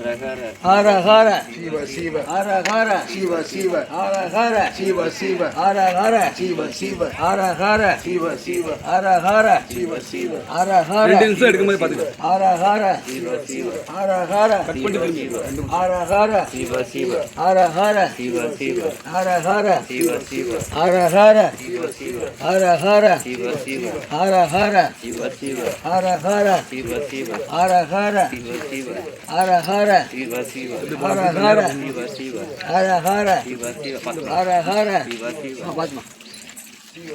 ஹரஹர சிவ சிவ ஹரஹர சிவ சிவ ஹரஹர சிவ சிவ ஹரஹர சிவ சிவ ஹரஹர சிவ சிவ ஹரஹர சிவ சிவ ஹரஹர 2 நிமிஷம் எடுக்கும்போது பாத்துக்கோ. ஹரஹர சிவ சிவ ஹரஹர கட் பண்ணிட்டு திரும்பி. ஹரஹர சிவ சிவ ஹரஹர சிவ சிவ ஹரஹர சிவ சிவ ஹரஹர சிவ சிவ ஹரஹர சிவ சிவ ஹரஹர சிவ சிவ ஹரஹர சிவ சிவ ஹரஹர சிவ சிவ ஹரஹர சிவ சிவ ஹரஹர சிவ சிவ ஹரஹர சிவ சிவ ஹரஹர சிவ சிவ பாத்துமா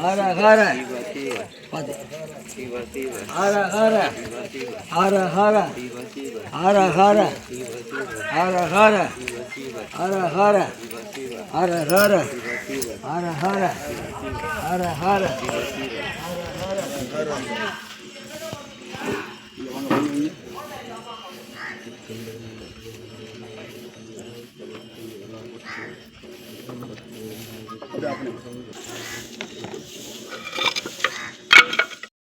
ஹரஹர சிவ சிவ பாத்து சிவ சிவ ஹரஹர சிவ சிவ ஹரஹர சிவ சிவ ஹரஹர சிவ சிவ ஹரஹர சிவ சிவ ஹரஹர சிவ சிவ ஹரஹர சிவ சிவ ஹரஹர ஹரஹர